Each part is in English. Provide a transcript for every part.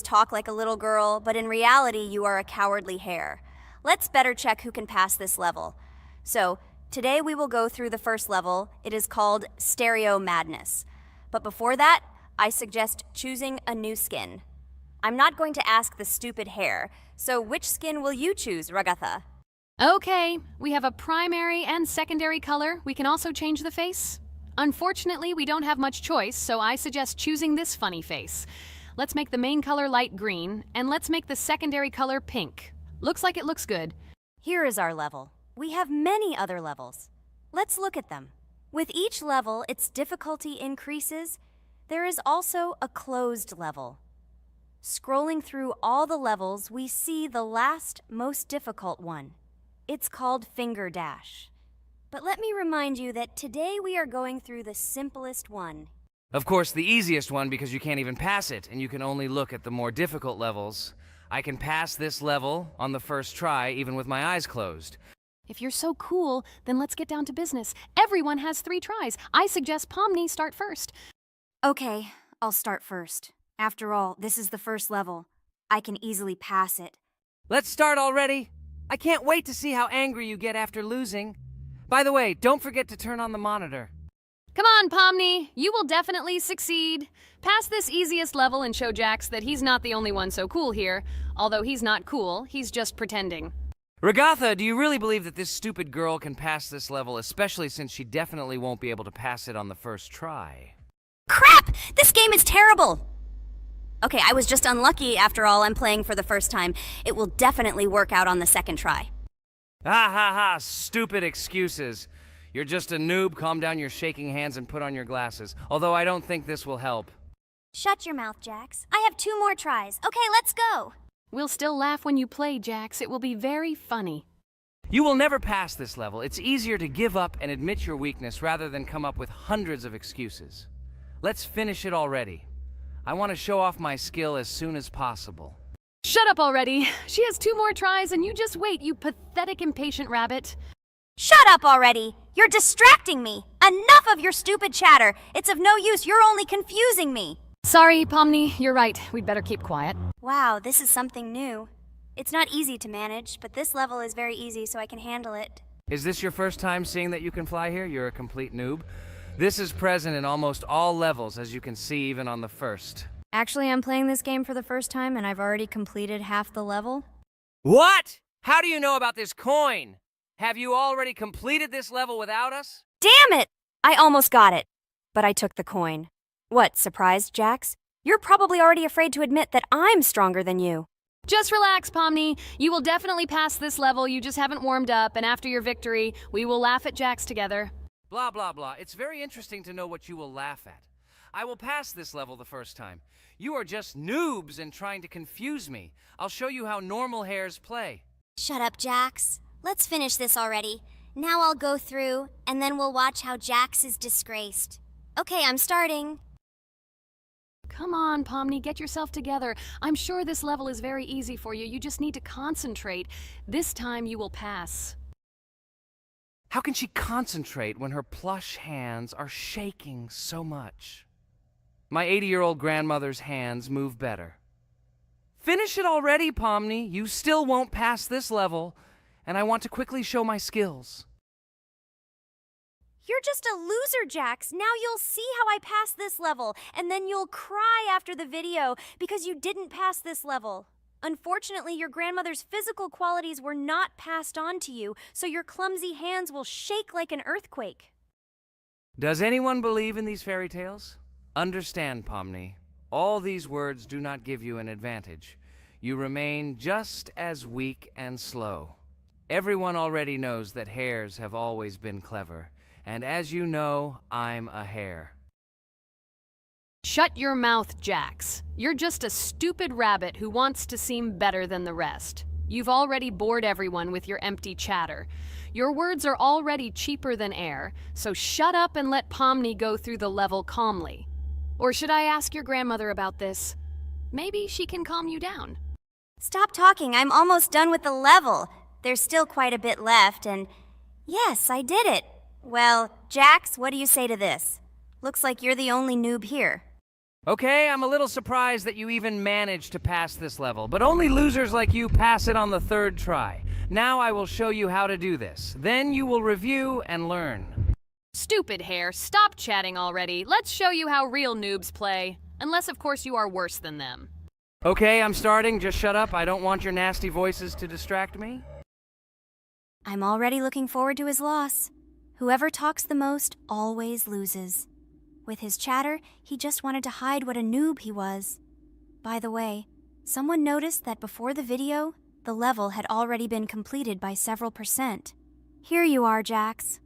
talk like a little girl, but in reality, you are a cowardly hare. Let's better check who can pass this level. So, today we will go through the first level. It is called Stereo Madness. But before that, I suggest choosing a new skin. I'm not going to ask the stupid hare, so which skin will you choose, Ragatha? Okay, we have a primary and secondary color. We can also change the face. Unfortunately, we don't have much choice, so I suggest choosing this funny face. Let's make the main color light green, and let's make the secondary color pink. Looks like it looks good. Here is our level. We have many other levels. Let's look at them. With each level, its difficulty increases. There is also a closed level. Scrolling through all the levels, we see the last, most difficult one. It's called Finger Dash. But let me remind you that today we are going through the simplest one. Of course, the easiest one because you can't even pass it, and you can only look at the more difficult levels. I can pass this level on the first try, even with my eyes closed. If you're so cool, then let's get down to business. Everyone has 3 tries. I suggest Pomni start first. Okay, I'll start first. After all, this is the first level. I can easily pass it. Let's start already! I can't wait to see how angry you get after losing. By the way, don't forget to turn on the monitor. Come on, Pomni. You will definitely succeed. Pass this easiest level and show Jax that he's not the only one so cool here. Although he's not cool, he's just pretending. Ragatha, do you really believe that this stupid girl can pass this level, especially since she definitely won't be able to pass it on the first try? Crap! This game is terrible! Okay, I was just unlucky. After all, I'm playing for the first time. It will definitely work out on the second try. Ha ha ha, stupid excuses. You're just a noob, calm down your shaking hands and put on your glasses. Although I don't think this will help. Shut your mouth, Jax. I have 2 more tries. Okay, let's go! We'll still laugh when you play, Jax. It will be very funny. You will never pass this level. It's easier to give up and admit your weakness rather than come up with hundreds of excuses. Let's finish it already. I want to show off my skill as soon as possible. Shut up already. She has 2 more tries and you just wait, you pathetic impatient rabbit. Shut up already! You're distracting me! Enough of your stupid chatter! It's of no use, you're only confusing me! Sorry, Pomni, you're right. We'd better keep quiet. Wow, this is something new. It's not easy to manage, but this level is very easy, so I can handle it. Is this your first time seeing that you can fly here? You're a complete noob. This is present in almost all levels, as you can see even on the first. Actually, I'm playing this game for the first time, and I've already completed half the level. What? How do you know about this coin? Have you already completed this level without us? Damn it! I almost got it, but I took the coin. What, surprised, Jax? You're probably already afraid to admit that I'm stronger than you. Just relax, Pomni. You will definitely pass this level, you just haven't warmed up, and after your victory, we will laugh at Jax together. Blah, blah, blah. It's very interesting to know what you will laugh at. I will pass this level the first time. You are just noobs and trying to confuse me. I'll show you how normal hares play. Shut up, Jax. Let's finish this already. Now I'll go through, and then we'll watch how Jax is disgraced. Okay, I'm starting. Come on, Pomni, get yourself together. I'm sure this level is very easy for you. You just need to concentrate. This time you will pass. How can she concentrate when her plush hands are shaking so much? My 80-year-old grandmother's hands move better. Finish it already, Pomni. You still won't pass this level, and I want to quickly show my skills. You're just a loser, Jax. Now you'll see how I pass this level, and then you'll cry after the video because you didn't pass this level. Unfortunately, your grandmother's physical qualities were not passed on to you, so your clumsy hands will shake like an earthquake. Does anyone believe in these fairy tales? Understand, Pomni. All these words do not give you an advantage. You remain just as weak and slow. Everyone already knows that hares have always been clever. And as you know, I'm a hare. Shut your mouth, Jax. You're just a stupid rabbit who wants to seem better than the rest. You've already bored everyone with your empty chatter. Your words are already cheaper than air, so shut up and let Pomni go through the level calmly. Or should I ask your grandmother about this? Maybe she can calm you down. Stop talking, I'm almost done with the level. There's still quite a bit left, and yes, I did it. Well, Jax, what do you say to this? Looks like you're the only noob here. Okay, I'm a little surprised that you even managed to pass this level, but only losers like you pass it on the third try. Now I will show you how to do this. Then you will review and learn. Stupid hair, stop chatting already. Let's show you how real noobs play. Unless, of course, you are worse than them. Okay, I'm starting. Just shut up. I don't want your nasty voices to distract me. I'm already looking forward to his loss. Whoever talks the most always loses. With his chatter, he just wanted to hide what a noob he was. By the way, someone noticed that before the video, the level had already been completed by several %. Here you are, Jax.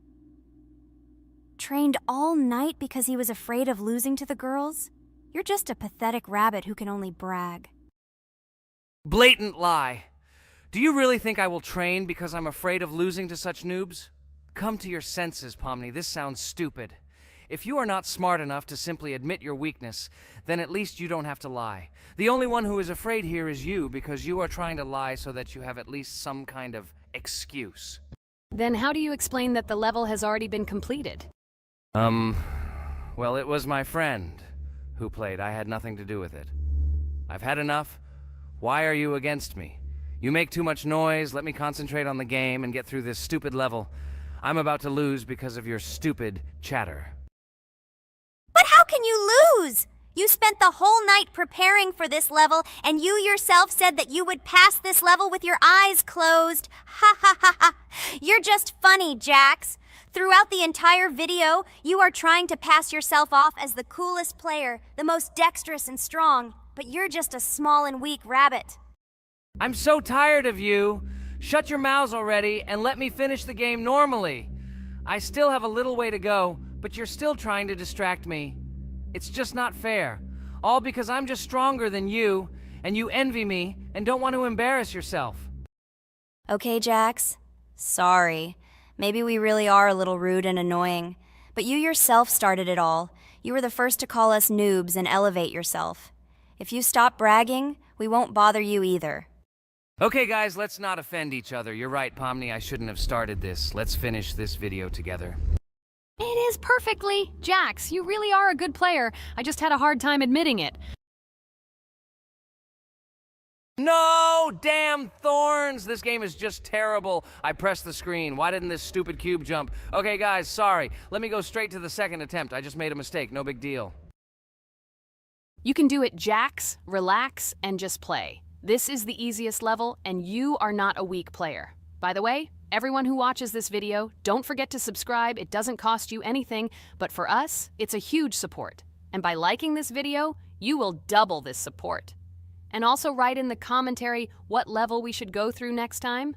Trained all night because he was afraid of losing to the girls? You're just a pathetic rabbit who can only brag. Blatant lie. Do you really think I will train because I'm afraid of losing to such noobs? Come to your senses, Pomni. This sounds stupid. If you are not smart enough to simply admit your weakness, then at least you don't have to lie. The only one who is afraid here is you, because you are trying to lie so that you have at least some kind of excuse. Then how do you explain that the level has already been completed? Well, it was my friend who played. I had nothing to do with it. I've had enough. Why are you against me? You make too much noise. Let me concentrate on the game and get through this stupid level. I'm about to lose because of your stupid chatter. But how can you lose? You spent the whole night preparing for this level, and you yourself said that you would pass this level with your eyes closed. Ha ha ha ha. You're just funny, Jax. Throughout the entire video, you are trying to pass yourself off as the coolest player, the most dexterous and strong, but you're just a small and weak rabbit. I'm so tired of you. Shut your mouths already and let me finish the game normally. I still have a little way to go, but you're still trying to distract me. It's just not fair. All because I'm just stronger than you, and you envy me and don't want to embarrass yourself. Okay, Jax. Sorry. Maybe we really are a little rude and annoying. But you yourself started it all. You were the first to call us noobs and elevate yourself. If you stop bragging, we won't bother you either. Okay, guys, let's not offend each other. You're right, Pomni, I shouldn't have started this. Let's finish this video together. It is perfectly. Jax, you really are a good player. I just had a hard time admitting it. No! Damn thorns! This game is just terrible. I pressed the screen. Why didn't this stupid cube jump? Okay, guys, sorry. Let me go straight to the second attempt. I just made a mistake. No big deal. You can do it, Jax, relax, and just play. This is the easiest level, and you are not a weak player. By the way, everyone who watches this video, don't forget to subscribe. It doesn't cost you anything, but for us, it's a huge support. And by liking this video, you will double this support. And also write in the commentary what level we should go through next time.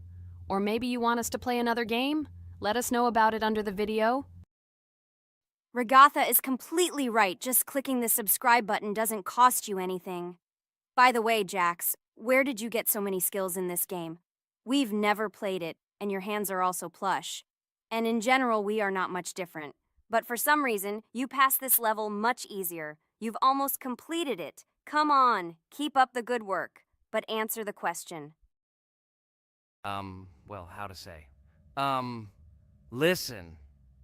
Or maybe you want us to play another game? Let us know about it under the video. Regatha is completely right. Just clicking the subscribe button doesn't cost you anything. By the way, Jax, where did you get so many skills in this game? We've never played it, and your hands are also plush. And in general, we are not much different. But for some reason, you passed this level much easier. You've almost completed it. Come on, keep up the good work, but answer the question. Well, how to say? Listen.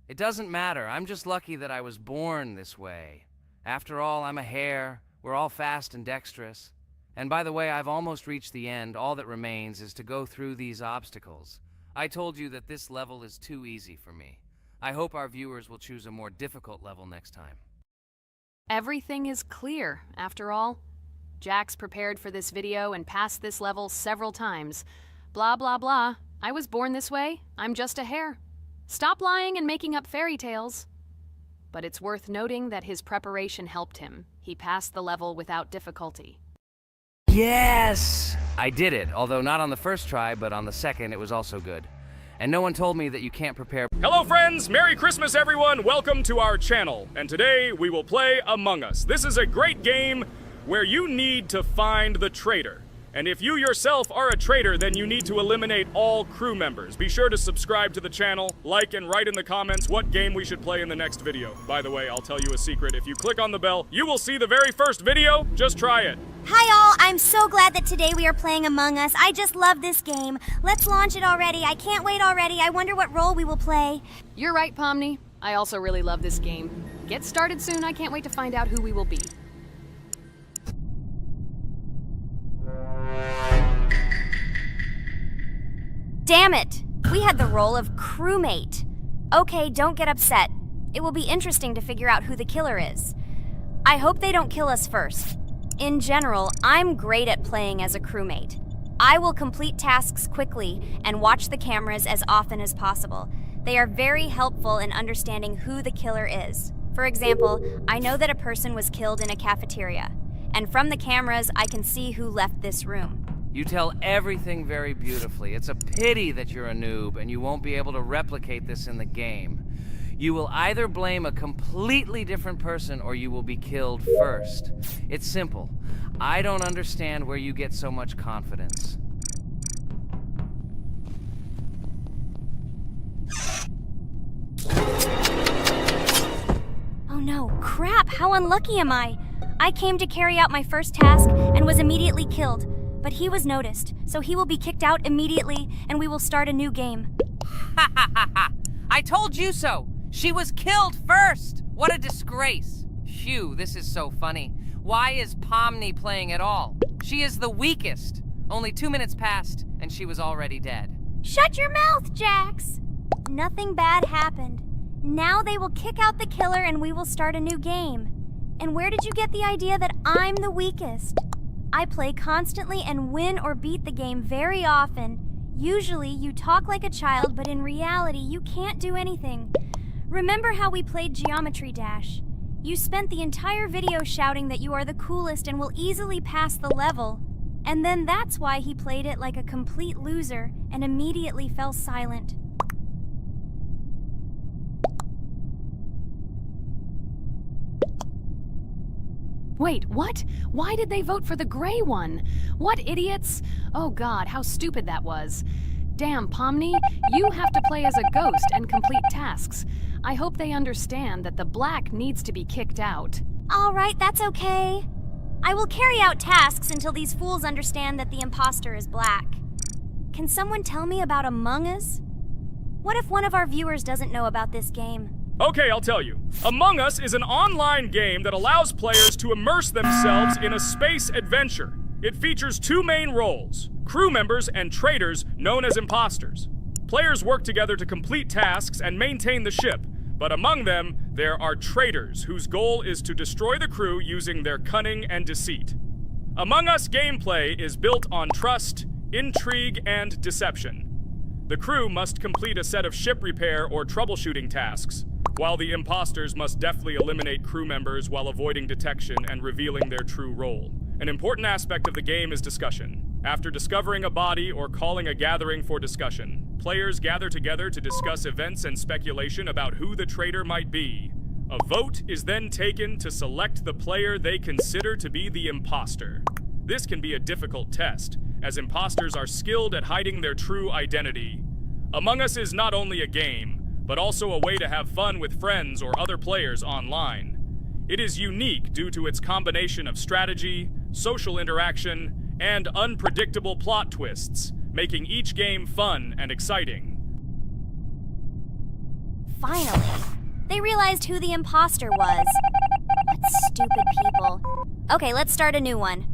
It doesn't matter. I'm just lucky that I was born this way. After all, I'm a hare. We're all fast and dexterous. And by the way, I've almost reached the end. All that remains is to go through these obstacles. I told you that this level is too easy for me. I hope our viewers will choose a more difficult level next time. Everything is clear, after all. Jax prepared for this video and passed this level several times. Blah, blah, blah. I was born this way. I'm just a hare. Stop lying and making up fairy tales. But it's worth noting that his preparation helped him. He passed the level without difficulty. Yes! I did it, although not on the first try, but on the second it was also good. And no one told me that you can't prepare. Hello friends, Merry Christmas everyone, welcome to our channel. And today we will play Among Us. This is a great game where you need to find the traitor. And if you yourself are a traitor, then you need to eliminate all crew members. Be sure to subscribe to the channel, like and write in the comments what game we should play in the next video. By the way, I'll tell you a secret. If you click on the bell, you will see the very first video. Just try it. Hi all, I'm so glad that today we are playing Among Us. I just love this game. Let's launch it already. I can't wait already. I wonder what role we will play. You're right, Pomni. I also really love this game. Get started soon. I can't wait to find out who we will be. Damn it! We had the role of crewmate. Okay, don't get upset. It will be interesting to figure out who the killer is. I hope they don't kill us first. In general, I'm great at playing as a crewmate. I will complete tasks quickly and watch the cameras as often as possible. They are very helpful in understanding who the killer is. For example, I know that a person was killed in a cafeteria, and from the cameras, I can see who left this room. You tell everything very beautifully. It's a pity that you're a noob and you won't be able to replicate this in the game. You will either blame a completely different person or you will be killed first. It's simple. I don't understand where you get so much confidence. Oh no, crap, how unlucky am I? I came to carry out my first task and was immediately killed, but he was noticed, so he will be kicked out immediately and we will start a new game. Ha ha ha ha! I told you so! She was killed first! What a disgrace! Phew, this is so funny. Why is Pomni playing at all? She is the weakest. Only 2 minutes passed, and she was already dead. Shut your mouth, Jax! Nothing bad happened. Now they will kick out the killer and we will start a new game. And where did you get the idea that I'm the weakest? I play constantly and win or beat the game very often. Usually you talk like a child, but in reality you can't do anything. Remember how we played Geometry Dash? You spent the entire video shouting that you are the coolest and will easily pass the level. And then that's why he played it like a complete loser and immediately fell silent. Wait, what? Why did they vote for the gray one? What idiots? Oh god, how stupid that was. Damn, Pomni, you have to play as a ghost and complete tasks. I hope they understand that the black needs to be kicked out. All right, that's okay. I will carry out tasks until these fools understand that the imposter is black. Can someone tell me about Among Us? What if one of our viewers doesn't know about this game? Okay, I'll tell you. Among Us is an online game that allows players to immerse themselves in a space adventure. It features 2 main roles, crew members and traitors known as imposters. Players work together to complete tasks and maintain the ship, but among them, there are traitors whose goal is to destroy the crew using their cunning and deceit. Among Us gameplay is built on trust, intrigue, and deception. The crew must complete a set of ship repair or troubleshooting tasks, while the imposters must deftly eliminate crew members while avoiding detection and revealing their true role. An important aspect of the game is discussion. After discovering a body or calling a gathering for discussion, players gather together to discuss events and speculation about who the traitor might be. A vote is then taken to select the player they consider to be the imposter. This can be a difficult test, as imposters are skilled at hiding their true identity. Among Us is not only a game, but also a way to have fun with friends or other players online. It is unique due to its combination of strategy, social interaction, and unpredictable plot twists, making each game fun and exciting. Finally, they realized who the imposter was. What stupid people. Okay, let's start a new one.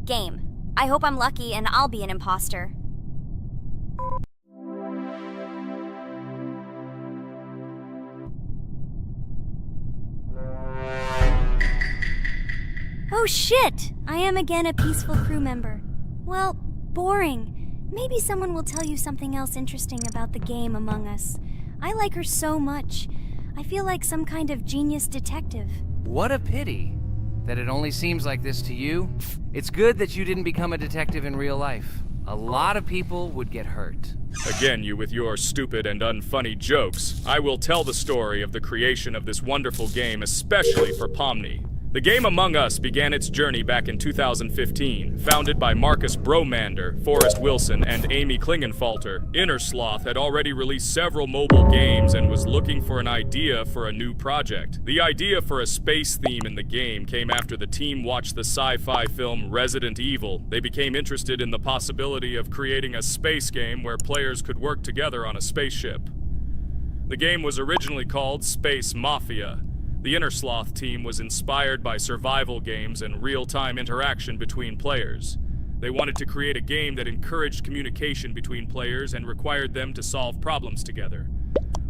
Game. I hope I'm lucky and I'll be an imposter. Oh shit! I am again a peaceful crew member. Well, boring. Maybe someone will tell you something else interesting about the game Among Us. I like her so much. I feel like some kind of genius detective. What a pity that it only seems like this to you. It's good that you didn't become a detective in real life. A lot of people would get hurt. Again, you with your stupid and unfunny jokes. I will tell the story of the creation of this wonderful game, especially for Pomni. The game Among Us began its journey back in 2015. Founded by Marcus Bromander, Forrest Wilson, and Amy Klingenfalter, Innersloth had already released several mobile games and was looking for an idea for a new project. The idea for a space theme in the game came after the team watched the sci-fi film Resident Evil. They became interested in the possibility of creating a space game where players could work together on a spaceship. The game was originally called Space Mafia. The Innersloth team was inspired by survival games and real-time interaction between players. They wanted to create a game that encouraged communication between players and required them to solve problems together.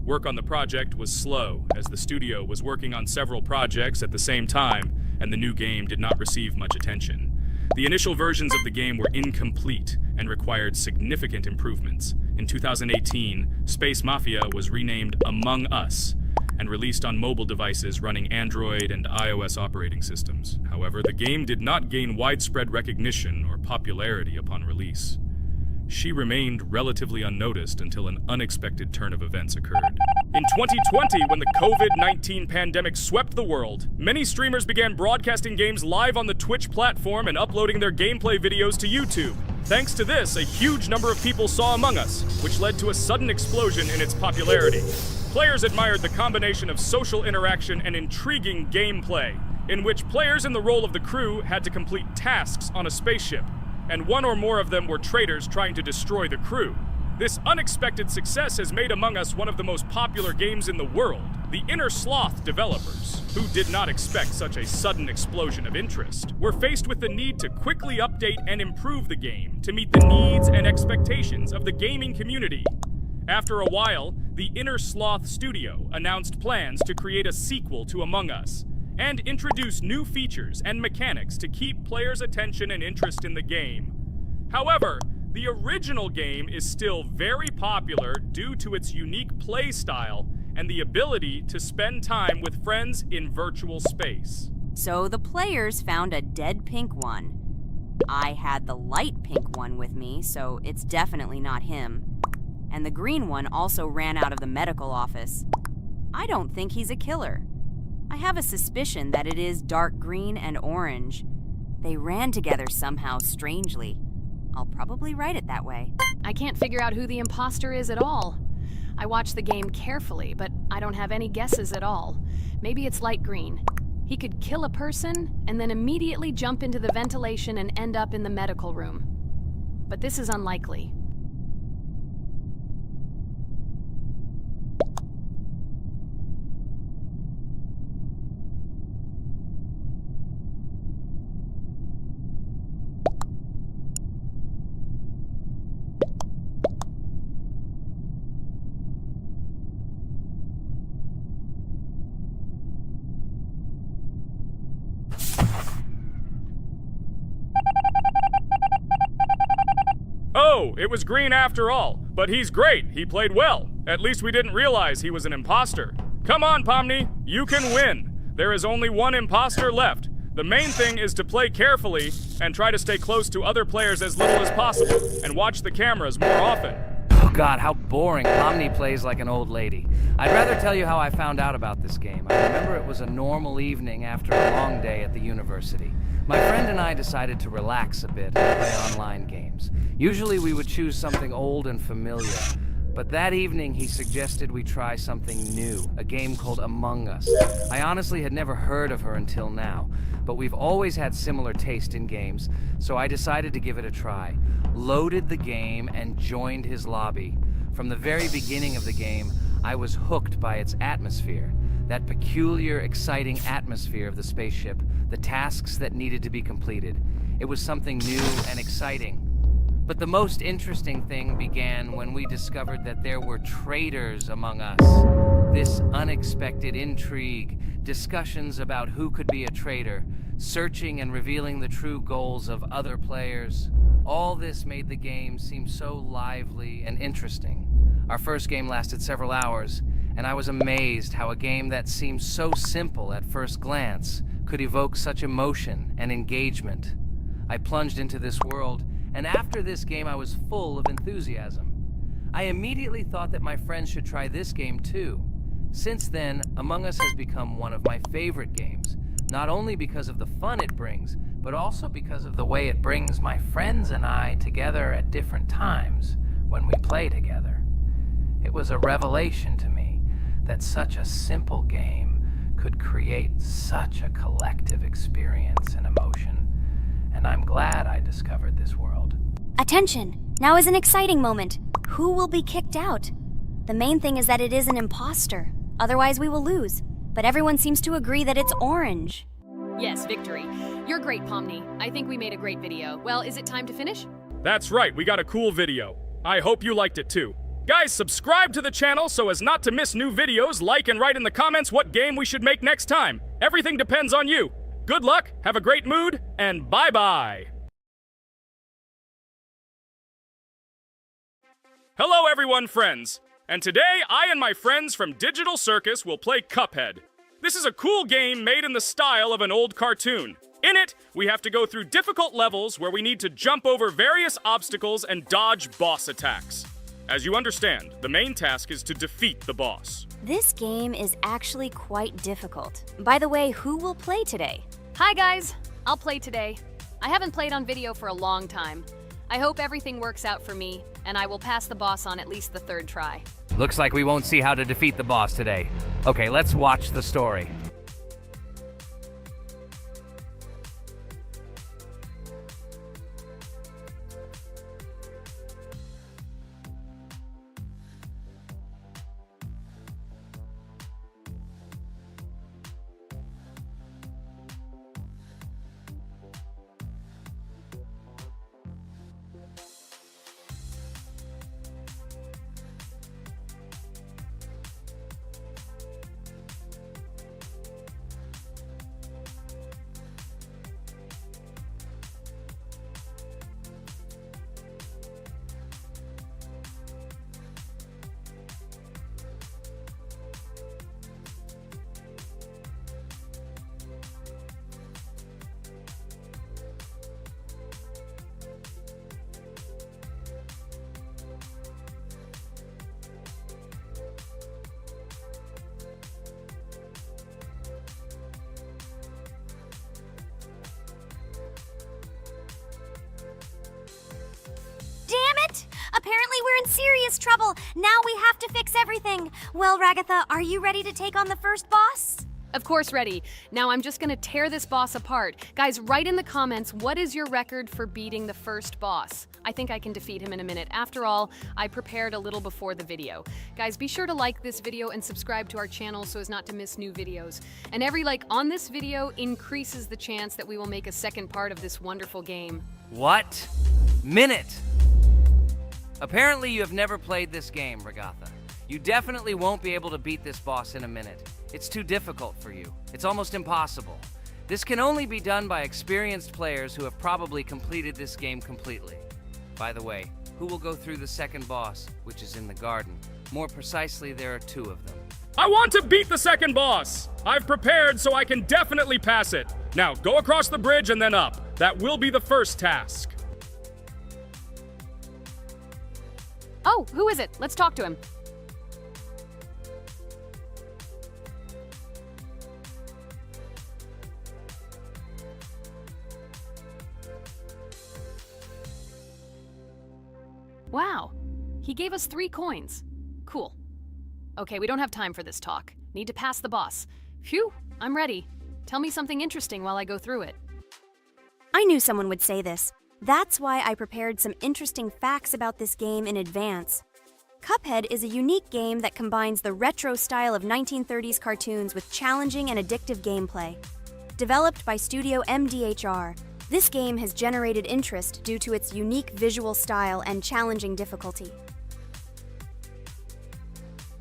Work on the project was slow, as the studio was working on several projects at the same time, and the new game did not receive much attention. The initial versions of the game were incomplete and required significant improvements. In 2018, Space Mafia was renamed Among Us and released on mobile devices running Android and iOS operating systems. However, the game did not gain widespread recognition or popularity upon release. She remained relatively unnoticed until an unexpected turn of events occurred. In 2020, when the COVID-19 pandemic swept the world, many streamers began broadcasting games live on the Twitch platform and uploading their gameplay videos to YouTube. Thanks to this, a huge number of people saw Among Us, which led to a sudden explosion in its popularity. Players admired the combination of social interaction and intriguing gameplay, in which players in the role of the crew had to complete tasks on a spaceship, and one or more of them were traitors trying to destroy the crew. This unexpected success has made Among Us one of the most popular games in the world. The Inner Sloth developers, who did not expect such a sudden explosion of interest, were faced with the need to quickly update and improve the game to meet the needs and expectations of the gaming community. After a while, the Inner Sloth studio announced plans to create a sequel to Among Us, and introduce new features and mechanics to keep players' attention and interest in the game. However, the original game is still very popular due to its unique play style and the ability to spend time with friends in virtual space. So the players found a dead pink one. I had the light pink one with me, so it's definitely not him. And the green one also ran out of the medical office. I don't think he's a killer. I have a suspicion that it is dark green and orange. They ran together somehow strangely. I'll probably write it that way. I can't figure out who the imposter is at all. I watched the game carefully, but I don't have any guesses at all. Maybe it's light green. He could kill a person and then immediately jump into the ventilation and end up in the medical room. But this is unlikely. Oh, it was green after all. But he's great. He played well. At least we didn't realize he was an imposter. Come on, Pomni. You can win. There is only one imposter left. The main thing is to play carefully and try to stay close to other players as little as possible and watch the cameras more often. Oh God, how boring. Pomni plays like an old lady. I'd rather tell you how I found out about this game. I remember it was a normal evening after a long day at the university. My friend and I decided to relax a bit and play online games. Usually we would choose something old and familiar, but that evening he suggested we try something new, a game called Among Us. I honestly had never heard of her until now, but we've always had similar taste in games, so I decided to give it a try. Loaded the game and joined his lobby. From the very beginning of the game, I was hooked by its atmosphere. That peculiar, exciting atmosphere of the spaceship, the tasks that needed to be completed. It was something new and exciting. But the most interesting thing began when we discovered that there were traitors among us. This unexpected intrigue, discussions about who could be a traitor, searching and revealing the true goals of other players. All this made the game seem so lively and interesting. Our first game lasted several hours, and I was amazed how a game that seemed so simple at first glance could evoke such emotion and engagement. I plunged into this world, and after this game I was full of enthusiasm. I immediately thought that my friends should try this game too. Since then, Among Us has become one of my favorite games, not only because of the fun it brings, but also because of the way it brings my friends and I together at different times when we play together. It was a revelation to me that such a simple game could create such a collective experience and emotion, and I'm glad I discovered this world. Attention! Now is an exciting moment. Who will be kicked out? The main thing is that it is an imposter. Otherwise we will lose. But everyone seems to agree that it's orange. Yes, Victory. You're great, Pomni. I think we made a great video. Well, is it time to finish? That's right, we got a cool video. I hope you liked it too. Guys, subscribe to the channel so as not to miss new videos, like and write in the comments what game we should make next time. Everything depends on you. Good luck, have a great mood, and bye-bye. Hello everyone, friends. And today, I and my friends from Digital Circus will play Cuphead. This is a cool game made in the style of an old cartoon. In it, we have to go through difficult levels where we need to jump over various obstacles and dodge boss attacks. As you understand, the main task is to defeat the boss. This game is actually quite difficult. By the way, who will play today? Hi guys, I'll play today. I haven't played on video for a long time. I hope everything works out for me, and I will pass the boss on at least the 3rd try. Looks like we won't see how to defeat the boss today. Okay, let's watch the story. Apparently we're in serious trouble. Now we have to fix everything. Well, Ragatha, are you ready to take on the first boss? Of course, ready. Now I'm just gonna tear this boss apart. Guys, write in the comments, what is your record for beating the first boss? I think I can defeat him in a minute. After all, I prepared a little before the video. Guys, be sure to like this video and subscribe to our channel so as not to miss new videos. And every like on this video increases the chance that we will make a second part of this wonderful game. What? Minute! Apparently you have never played this game, Ragatha. You definitely won't be able to beat this boss in a minute. It's too difficult for you. It's almost impossible. This can only be done by experienced players who have probably completed this game completely. By the way, who will go through the second boss, which is in the garden? More precisely, there are 2 of them. I want to beat the second boss! I've prepared so I can definitely pass it. Now, go across the bridge and then up. That will be the first task. Oh, who is it? Let's talk to him. Wow, he gave us 3 coins. Cool. Okay, we don't have time for this talk. Need to pass the boss. Phew, I'm ready. Tell me something interesting while I go through it. I knew someone would say this. That's why I prepared some interesting facts about this game in advance. Cuphead is a unique game that combines the retro style of 1930s cartoons with challenging and addictive gameplay. Developed by Studio MDHR, this game has generated interest due to its unique visual style and challenging difficulty.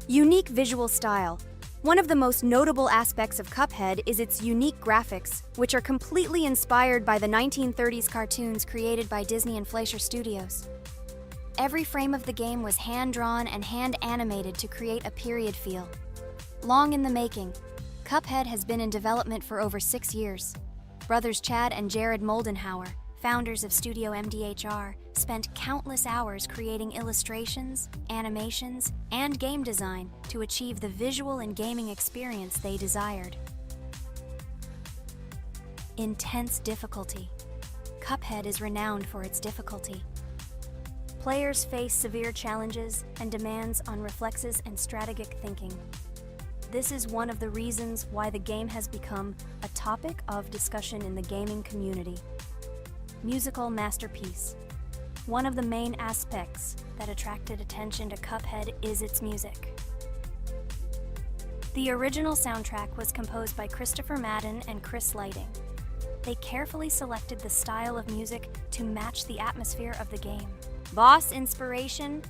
Unique visual style. One of the most notable aspects of Cuphead is its unique graphics, which are completely inspired by the 1930s cartoons created by Disney and Fleischer Studios. Every frame of the game was hand-drawn and hand-animated to create a period feel. Long in the making, Cuphead has been in development for over 6 years. Brothers Chad and Jared Moldenhauer, founders of Studio MDHR, spent countless hours creating illustrations, animations, and game design to achieve the visual and gaming experience they desired. Intense difficulty. Cuphead is renowned for its difficulty. Players face severe challenges and demands on reflexes and strategic thinking. This is one of the reasons why the game has become a topic of discussion in the gaming community. Musical masterpiece. One of the main aspects that attracted attention to Cuphead is its music. The original soundtrack was composed by Christopher Madden and Chris Lighting. they carefully selected the style of music to match the atmosphere of the game. Boss inspiration.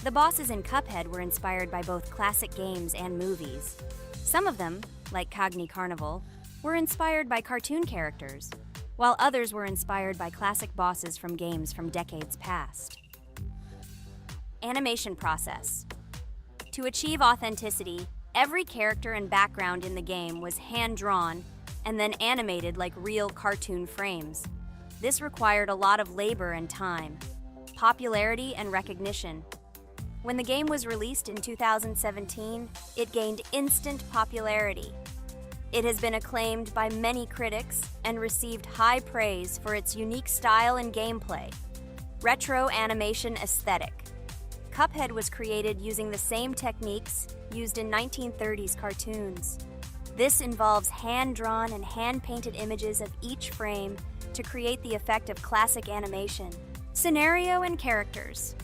The bosses in Cuphead were inspired by both classic games and movies. Some of them, like Cogni Carnival, were inspired by cartoon characters, while others were inspired by classic bosses from games from decades past. Animation process. To achieve authenticity, every character and background in the game was hand-drawn and then animated like real cartoon frames. This required a lot of labor and time, popularity and recognition. When the game was released in 2017, it gained instant popularity. It has been acclaimed by many critics and received high praise for its unique style and gameplay. Retro animation aesthetic. Cuphead was created using the same techniques used in 1930s cartoons. This involves hand-drawn and hand-painted images of each frame to create the effect of classic animation. Scenario and characters.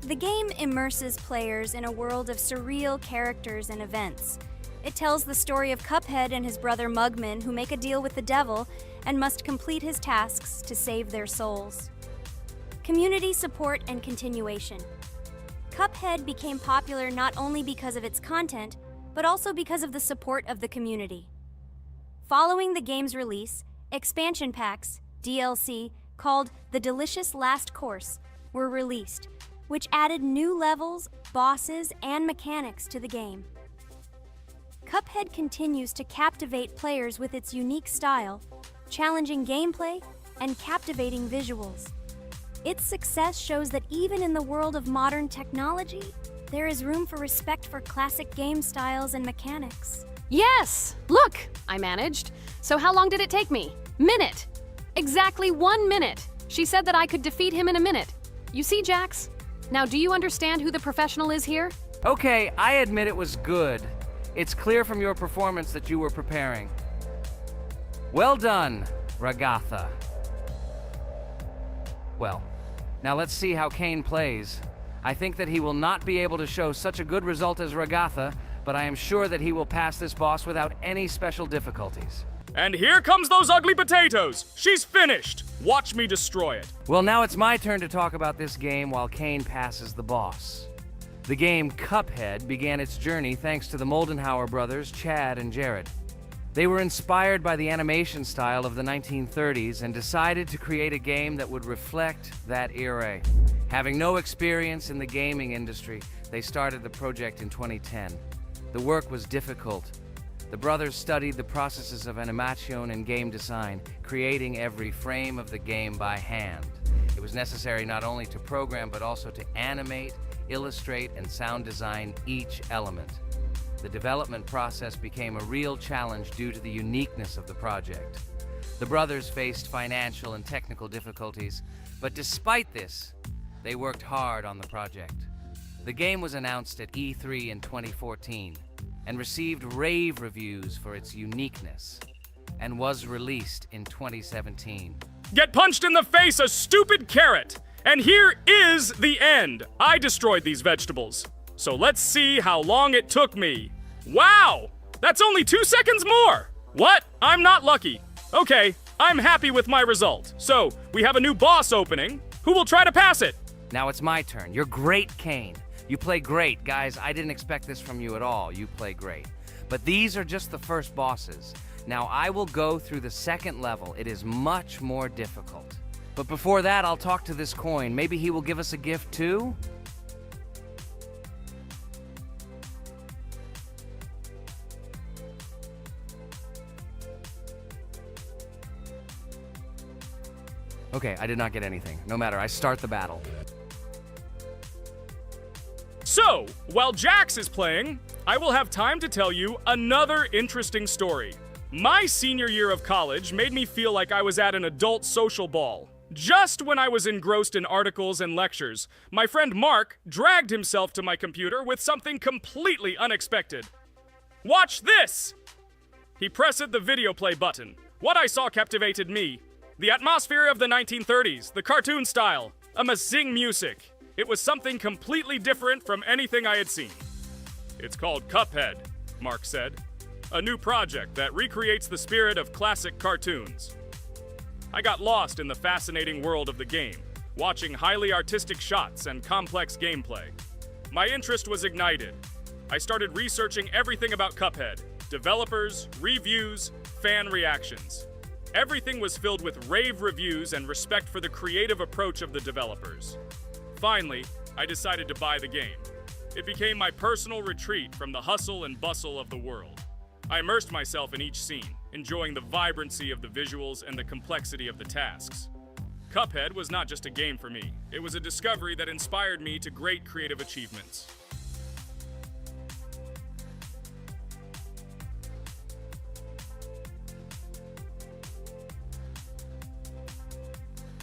The game immerses players in a world of surreal characters and events. It tells the story of Cuphead and his brother Mugman, who make a deal with the devil and must complete his tasks to save their souls. Community support and continuation. Cuphead became popular not only because of its content, but also because of the support of the community. Following the game's release, expansion packs, DLC, called The Delicious Last Course, were released, which added new levels, bosses, and mechanics to the game. Cuphead continues to captivate players with its unique style, challenging gameplay, and captivating visuals. Its success shows that even in the world of modern technology, there is room for respect for classic game styles and mechanics. Yes! Look! I managed. So how long did it take me? Minute! Exactly 1 minute! She said that I could defeat him in a minute. You see, Jax? Now, do you understand who the professional is here? Okay, I admit it was good. It's clear from your performance that you were preparing. Well done, Ragatha. Well, now let's see how Kane plays. I think that he will not be able to show such a good result as Ragatha, but I am sure that he will pass this boss without any special difficulties. And here comes those ugly potatoes! She's finished! Watch me destroy it. Well, now it's my turn to talk about this game while Kane passes the boss. The game Cuphead began its journey thanks to the Moldenhauer brothers, Chad and Jared. They were inspired by the animation style of the 1930s and decided to create a game that would reflect that era. Having no experience in the gaming industry, they started the project in 2010. The work was difficult. The brothers studied the processes of animation and game design, creating every frame of the game by hand. It was necessary not only to program, but also to animate, illustrate, and sound design each element. The development process became a real challenge due to the uniqueness of the project. The brothers faced financial and technical difficulties, but despite this, they worked hard on the project. The game was announced at E3 in 2014 and received rave reviews for its uniqueness, and was released in 2017. Get punched in the face, a stupid carrot! And here is the end. I destroyed these vegetables. So let's see how long it took me. Wow! That's only 2 seconds more! What? I'm not lucky. Okay, I'm happy with my result. So, we have a new boss opening. Who will try to pass it? Now it's my turn. You're great, Kane. You play great. Guys, I didn't expect this from you at all. You play great. But these are just the first bosses. Now I will go through the second level. It is much more difficult. But before that, I'll talk to this coin. Maybe he will give us a gift too? Okay, I did not get anything. No matter, I start the battle. So, while Jax is playing, I will have time to tell you another interesting story. My senior year of college made me feel like I was at an adult social ball. Just when I was engrossed in articles and lectures, my friend Mark dragged himself to my computer with something completely unexpected. Watch this! He pressed the video play button. What I saw captivated me. The atmosphere of the 1930s, the cartoon style, amazing music. It was something completely different from anything I had seen. It's called Cuphead, Mark said. a new project that recreates the spirit of classic cartoons. I got lost in the fascinating world of the game, watching highly artistic shots and complex gameplay. My interest was ignited. I started researching everything about Cuphead: developers, reviews, fan reactions. Everything was filled with rave reviews and respect for the creative approach of the developers. Finally, I decided to buy the game. It became my personal retreat from the hustle and bustle of the world. I immersed myself in each scene, enjoying the vibrancy of the visuals and the complexity of the tasks. Cuphead was not just a game for me. It was a discovery that inspired me to great creative achievements.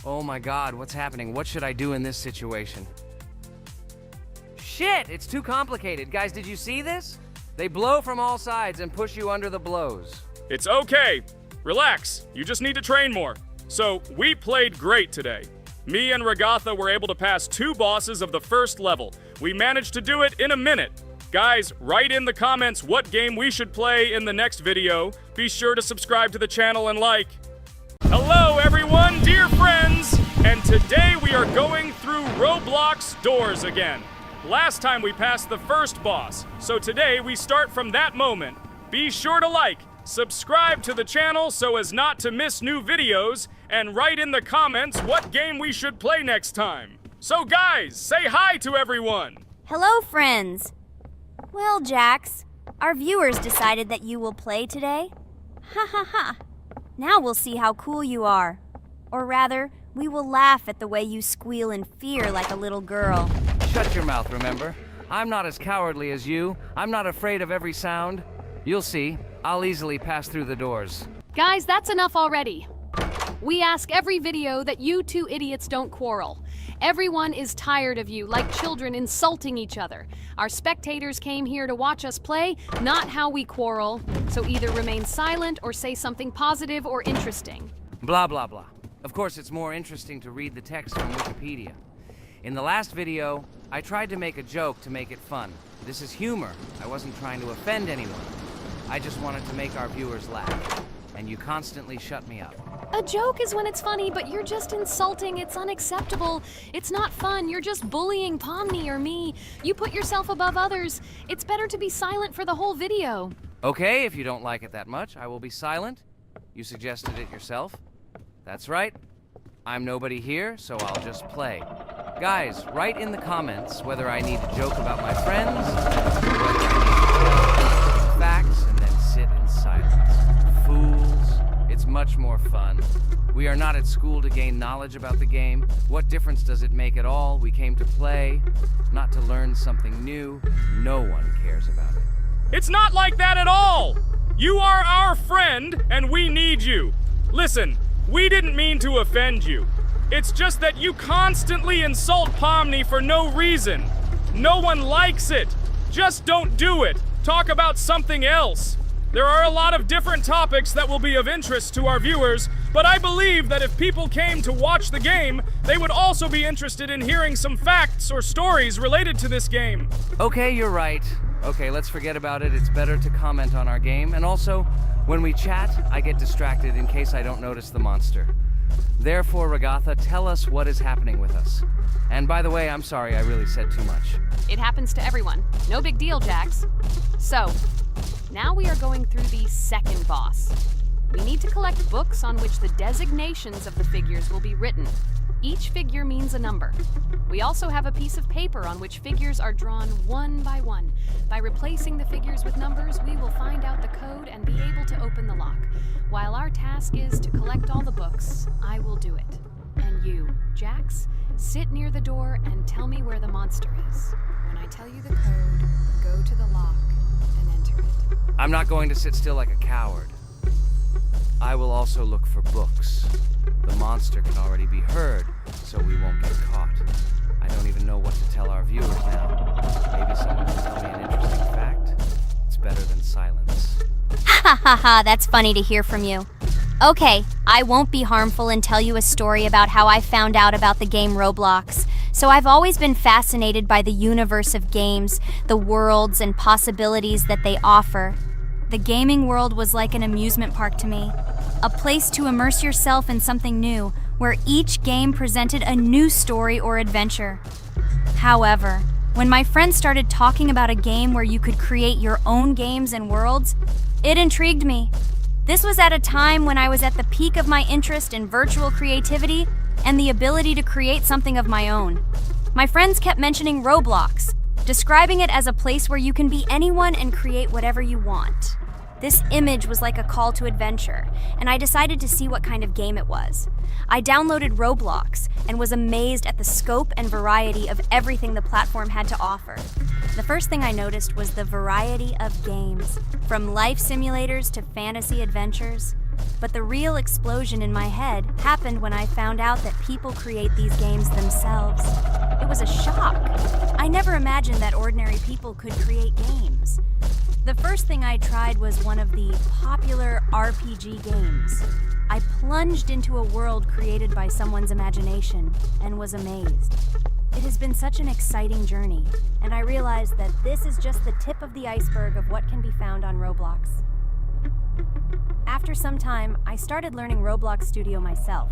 Oh my God, what's happening? What should I do in this situation? Shit, it's too complicated. Guys, did you see this? They blow from all sides and push you under the blows. It's okay. Relax. You just need to train more. So, we played great today. Me and Ragatha were able to pass 2 bosses of the first level. We managed to do it in a minute. Guys, write in the comments what game we should play in the next video. Be sure to subscribe to the channel and like. Hello everyone, dear friends! And today we are going through Roblox doors again. Last time we passed the first boss, so today we start from that moment. Be sure to like, subscribe to the channel so as not to miss new videos, and write in the comments what game we should play next time. So guys, say hi to everyone! Hello, friends. Well, Jax, our viewers decided that you will play today. Ha ha ha. Now we'll see how cool you are. Or rather, we will laugh at the way you squeal in fear like a little girl. Shut your mouth, remember? I'm not as cowardly as you. I'm not afraid of every sound. You'll see. I'll easily pass through the doors. Guys, that's enough already. We ask every video that you 2 idiots don't quarrel. Everyone is tired of you, like children insulting each other. Our spectators came here to watch us play, not how we quarrel. So either remain silent or say something positive or interesting. Blah, blah, blah. Of course, it's more interesting to read the text from Wikipedia. In the last video, I tried to make a joke to make it fun. This is humor. I wasn't trying to offend anyone. I just wanted to make our viewers laugh. And you constantly shut me up. A joke is when it's funny, but you're just insulting. It's unacceptable. It's not fun. You're just bullying Pomni or me. You put yourself above others. It's better to be silent for the whole video. Okay, if you don't like it that much, I will be silent. You suggested it yourself. That's right. I'm nobody here, so I'll just play. Guys, write in the comments whether I need to joke about my friends, or whether I need to tell facts and then sit in silence. Fools. It's much more fun. We are not at school to gain knowledge about the game. What difference does it make at all? We came to play, not to learn something new. No one cares about it. It's not like that at all! You are our friend, and we need you. Listen, we didn't mean to offend you. It's just that you constantly insult Pomni for no reason. No one likes it. Just don't do it. Talk about something else. There are a lot of different topics that will be of interest to our viewers, but I believe that if people came to watch the game, they would also be interested in hearing some facts or stories related to this game. Okay, you're right. Okay, let's forget about it. It's better to comment on our game. And also, when we chat, I get distracted in case I don't notice the monster. Therefore, Ragatha, tell us what is happening with us. And by the way, I'm sorry I really said too much. It happens to everyone. No big deal, Jax. So, now we are going through the second boss. We need to collect books on which the designations of the figures will be written. Each figure means a number. We also have a piece of paper on which figures are drawn one by one. By replacing the figures with numbers, we will find out the code and be able to open the lock. While our task is to collect all the books, I will do it. And you, Jax, sit near the door and tell me where the monster is. When I tell you the code, go to the lock and enter it. I'm not going to sit still like a coward. I will also look for books. The monster can already be heard, so we won't get caught. I don't even know what to tell our viewers now. Maybe someone will tell me an interesting fact. It's better than silence. Ha ha ha, that's funny to hear from you. Okay, I won't be harmful and tell you a story about how I found out about the game Roblox. So I've always been fascinated by the universe of games, the worlds and possibilities that they offer. The gaming world was like an amusement park to me, a place to immerse yourself in something new, where each game presented a new story or adventure. However, when my friends started talking about a game where you could create your own games and worlds, it intrigued me. This was at a time when I was at the peak of my interest in virtual creativity and the ability to create something of my own. My friends kept mentioning Roblox, describing it as a place where you can be anyone and create whatever you want. This image was like a call to adventure, and I decided to see what kind of game it was. I downloaded Roblox and was amazed at the scope and variety of everything the platform had to offer. The first thing I noticed was the variety of games, from life simulators to fantasy adventures. But the real explosion in my head happened when I found out that people create these games themselves. It was a shock. I never imagined that ordinary people could create games. The first thing I tried was one of the popular RPG games. I plunged into a world created by someone's imagination and was amazed. It has been such an exciting journey, and I realized that this is just the tip of the iceberg of what can be found on Roblox. After some time, I started learning Roblox Studio myself.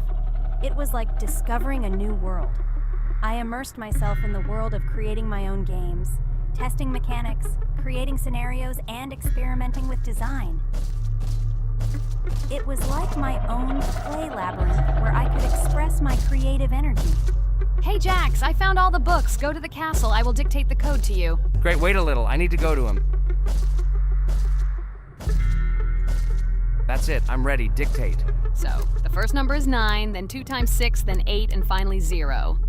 It was like discovering a new world. I immersed myself in the world of creating my own games, testing mechanics, creating scenarios, and experimenting with design. It was like my own play labyrinth where I could express my creative energy. Hey Jax, I found all the books. Go to the castle. I will dictate the code to you. Great, wait a little. I need to go to him. That's it. I'm ready. Dictate. So, the first number is 9, then 2 times 6, then 8, and finally 0.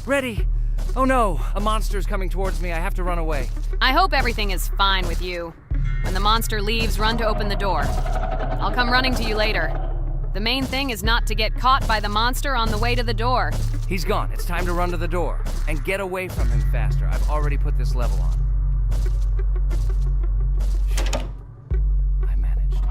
Ready! Oh no! A monster's coming towards me. I have to run away. I hope everything is fine with you. When the monster leaves, run to open the door. I'll come running to you later. The main thing is not to get caught by the monster on the way to the door. He's gone. It's time to run to the door. And get away from him faster. I've already put this level on. I managed.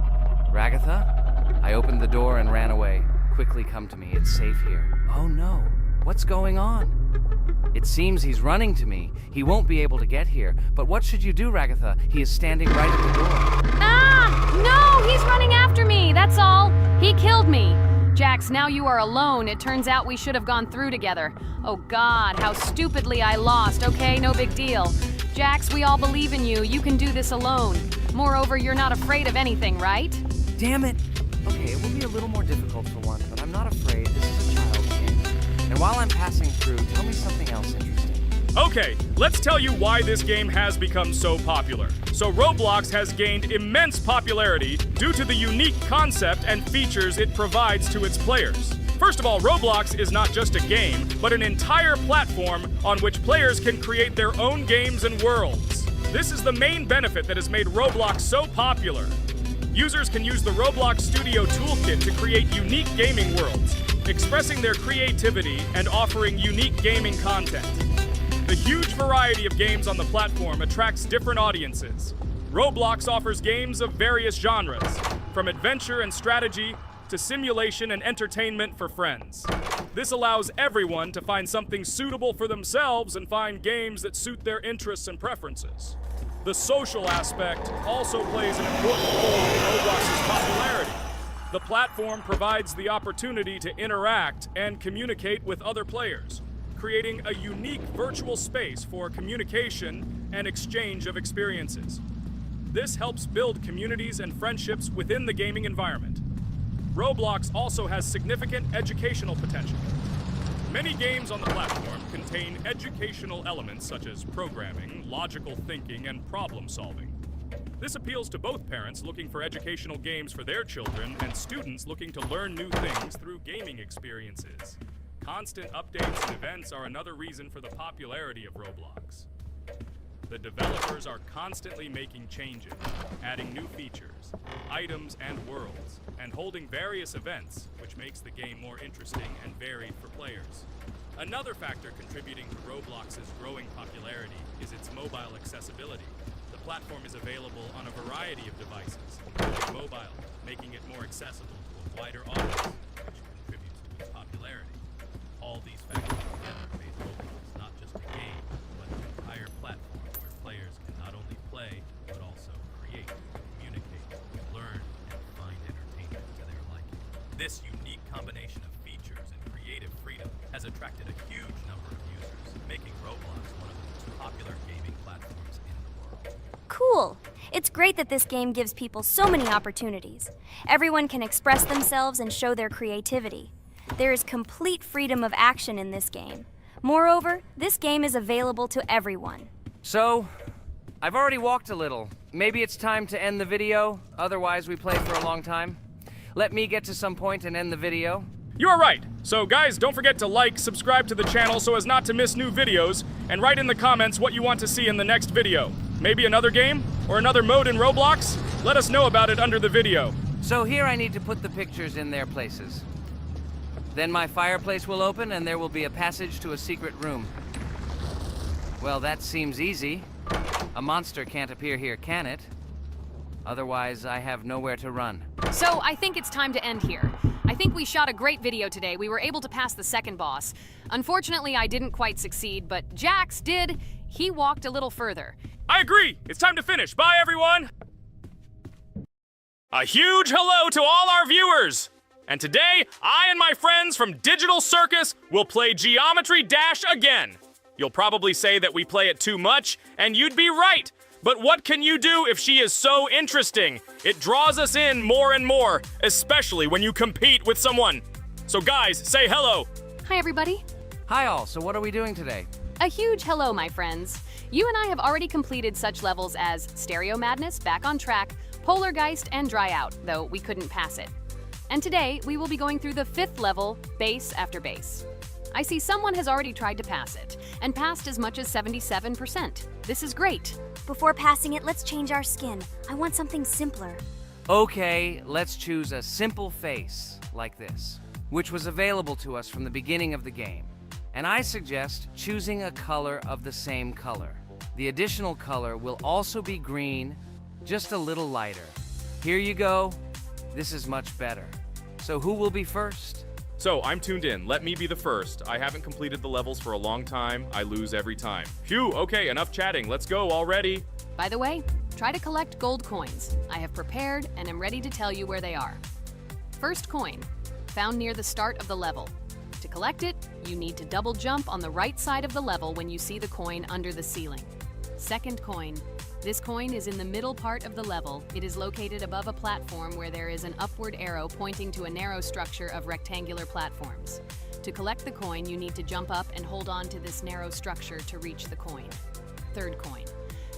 Ragatha? I opened the door and ran away. Quickly come to me. It's safe here. Oh no. What's going on? It seems he's running to me. He won't be able to get here. But what should you do, Ragatha? He is standing right at the door. Ah! No! He's running after me! That's all! He killed me! Jax, now you are alone. It turns out we should have gone through together. Oh God, how stupidly I lost. Okay, no big deal. Jax, we all believe in you. You can do this alone. Moreover, you're not afraid of anything, right? Damn it! Okay, it will be a little more difficult for one, but I'm not afraid. This is a child's game. And while I'm passing through, tell me something else interesting. Okay, let's tell you why this game has become so popular. So Roblox has gained immense popularity due to the unique concept and features it provides to its players. First of all, Roblox is not just a game, but an entire platform on which players can create their own games and worlds. This is the main benefit that has made Roblox so popular. Users can use the Roblox Studio Toolkit to create unique gaming worlds, expressing their creativity and offering unique gaming content. The huge variety of games on the platform attracts different audiences. Roblox offers games of various genres, from adventure and strategy to simulation and entertainment for friends. This allows everyone to find something suitable for themselves and find games that suit their interests and preferences. The social aspect also plays an important role in Roblox's popularity. The platform provides the opportunity to interact and communicate with other players, creating a unique virtual space for communication and exchange of experiences. This helps build communities and friendships within the gaming environment. Roblox also has significant educational potential. Many games on the platform contain educational elements such as programming, logical thinking, and problem solving. This appeals to both parents looking for educational games for their children and students looking to learn new things through gaming experiences. Constant updates and events are another reason for the popularity of Roblox. The developers are constantly making changes, adding new features, items, and worlds, and holding various events, which makes the game more interesting and varied for players. Another factor contributing to Roblox's growing popularity is its mobile accessibility. The platform is available on a variety of devices, including mobile, making it more accessible to a wider audience, which contributes to its popularity. All these factors This unique combination of features and creative freedom has attracted a huge number of users, making Roblox one of the most popular gaming platforms in the world. Cool! It's great that this game gives people so many opportunities. Everyone can express themselves and show their creativity. There is complete freedom of action in this game. Moreover, this game is available to everyone. So, I've already walked a little. Maybe it's time to end the video, otherwise we play for a long time. Let me get to some point and end the video. You are right. So guys, don't forget to like, subscribe to the channel so as not to miss new videos, and write in the comments what you want to see in the next video. Maybe another game? Or another mode in Roblox? Let us know about it under the video. So here I need to put the pictures in their places. Then my fireplace will open and there will be a passage to a secret room. Well, that seems easy. A monster can't appear here, can it? Otherwise, I have nowhere to run. So I think it's time to end here. I think we shot a great video today. We were able to pass the second boss. Unfortunately, I didn't quite succeed, but Jax did. He walked a little further. I agree! It's time to finish. Bye, everyone! A huge hello to all our viewers! And today, I and my friends from Digital Circus will play Geometry Dash again. You'll probably say that we play it too much, and you'd be right. But what can you do if she is so interesting? It draws us in more and more, especially when you compete with someone. So guys, say hello. Hi, everybody. Hi all, so what are we doing today? A huge hello, my friends. You and I have already completed such levels as Stereo Madness, Back on Track, Polargeist, and Dry Out, though we couldn't pass it. And today, we will be going through the 5th level, Base After Base. I see someone has already tried to pass it, and passed as much as 77%. This is great. Before passing it, let's change our skin. I want something simpler. Okay, let's choose a simple face, like this, which was available to us from the beginning of the game. And I suggest choosing a color of the same color. The additional color will also be green, just a little lighter. Here you go. This is much better. So who will be first? So, I'm tuned in. Let me be the first. I haven't completed the levels for a long time. I lose every time. Phew, okay, enough chatting. Let's go already. By the way, try to collect gold coins. I have prepared and am ready to tell you where they are. First coin, found near the start of the level. To collect it, you need to double jump on the right side of the level when you see the coin under the ceiling. Second coin. This coin is in the middle part of the level. It is located above a platform where there is an upward arrow pointing to a narrow structure of rectangular platforms. To collect the coin, you need to jump up and hold on to this narrow structure to reach the coin. Third coin.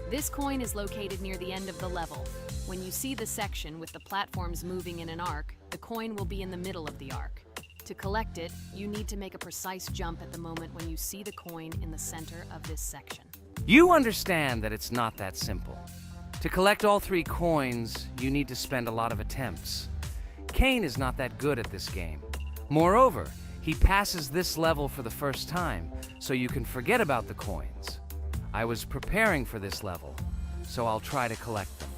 This coin is located near the end of the level. When you see the section with the platforms moving in an arc, the coin will be in the middle of the arc. To collect it, you need to make a precise jump at the moment when you see the coin in the center of this section. You understand that it's not that simple. To collect all 3 coins, you need to spend a lot of attempts. Kane is not that good at this game. Moreover, he passes this level for the first time, so you can forget about the coins. I was preparing for this level, so I'll try to collect them.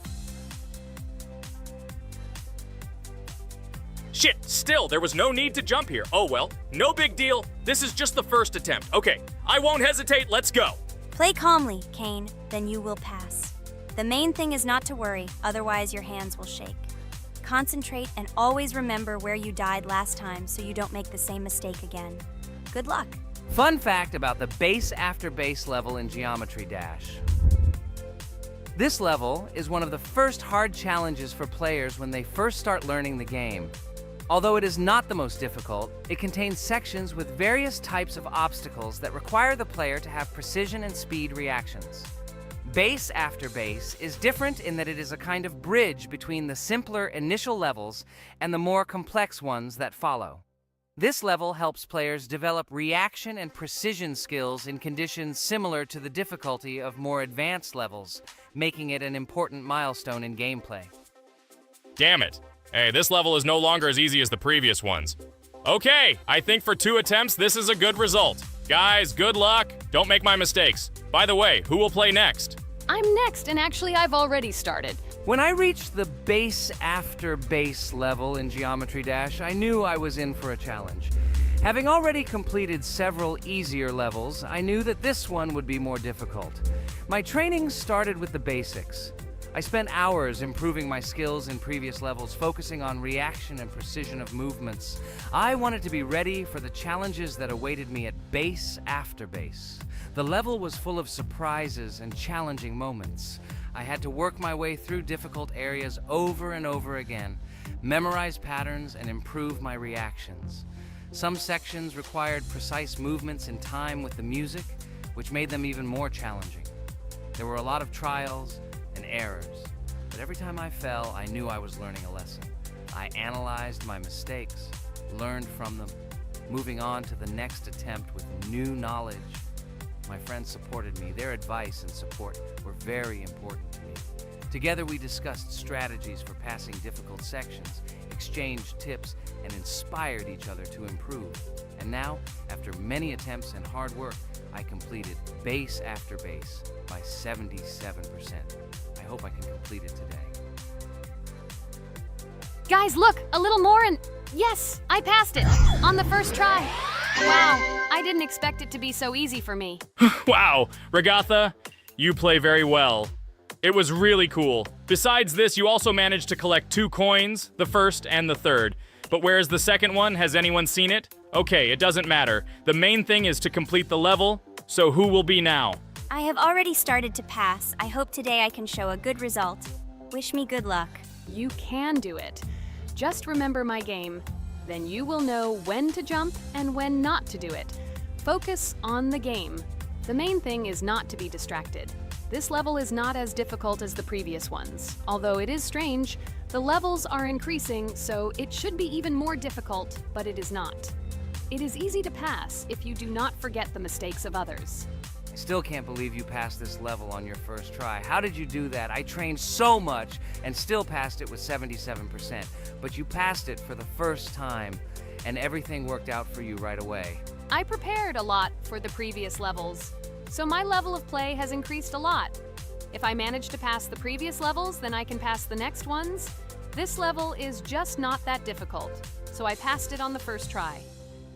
Shit, still, there was no need to jump here. Oh well, no big deal. This is just the first attempt. Okay, I won't hesitate, let's go. Play calmly, Kane, then you will pass. The main thing is not to worry, otherwise your hands will shake. Concentrate and always remember where you died last time so you don't make the same mistake again. Good luck. Fun fact about the Base After Base level in Geometry Dash. This level is one of the first hard challenges for players when they first start learning the game. Although it is not the most difficult, it contains sections with various types of obstacles that require the player to have precision and speed reactions. Base After Base is different in that it is a kind of bridge between the simpler initial levels and the more complex ones that follow. This level helps players develop reaction and precision skills in conditions similar to the difficulty of more advanced levels, making it an important milestone in gameplay. Damn it. Hey, this level is no longer as easy as the previous ones. Okay, I think for 2 attempts, this is a good result. Guys, good luck. Don't make my mistakes. By the way, who will play next? I'm next, and actually I've already started. When I reached the Base After Base level in Geometry Dash, I knew I was in for a challenge. Having already completed several easier levels, I knew that this one would be more difficult. My training started with the basics. I spent hours improving my skills in previous levels, focusing on reaction and precision of movements. I wanted to be ready for the challenges that awaited me at base after base. The level was full of surprises and challenging moments. I had to work my way through difficult areas over and over again, memorize patterns, and improve my reactions. Some sections required precise movements in time with the music, which made them even more challenging. There were a lot of trials and errors, but every time I fell, I knew I was learning a lesson. I analyzed my mistakes, learned from them, moving on to the next attempt with new knowledge. My friends supported me. Their advice and support were very important to me. Together we discussed strategies for passing difficult sections, exchanged tips, and inspired each other to improve. And now, after many attempts and hard work, I completed base after base by 77%. I hope I can complete it today. Guys, look, a little more and yes, I passed it on the first try. Wow, I didn't expect it to be so easy for me. Wow, Ragatha, you play very well. It was really cool. Besides this, you also managed to collect 2 coins, the first and the third. But where's the second one? Has anyone seen it? Okay, it doesn't matter. The main thing is to complete the level, so who will be now? I have already started to pass. I hope today I can show a good result. Wish me good luck. You can do it. Just remember my game. Then you will know when to jump and when not to do it. Focus on the game. The main thing is not to be distracted. This level is not as difficult as the previous ones. Although it is strange, the levels are increasing, so it should be even more difficult, but it is not. It is easy to pass if you do not forget the mistakes of others. I still can't believe you passed this level on your first try. How did you do that? I trained so much and still passed it with 77%. But you passed it for the first time, and everything worked out for you right away. I prepared a lot for the previous levels, so my level of play has increased a lot. If I manage to pass the previous levels, then I can pass the next ones. This level is just not that difficult, so I passed it on the first try.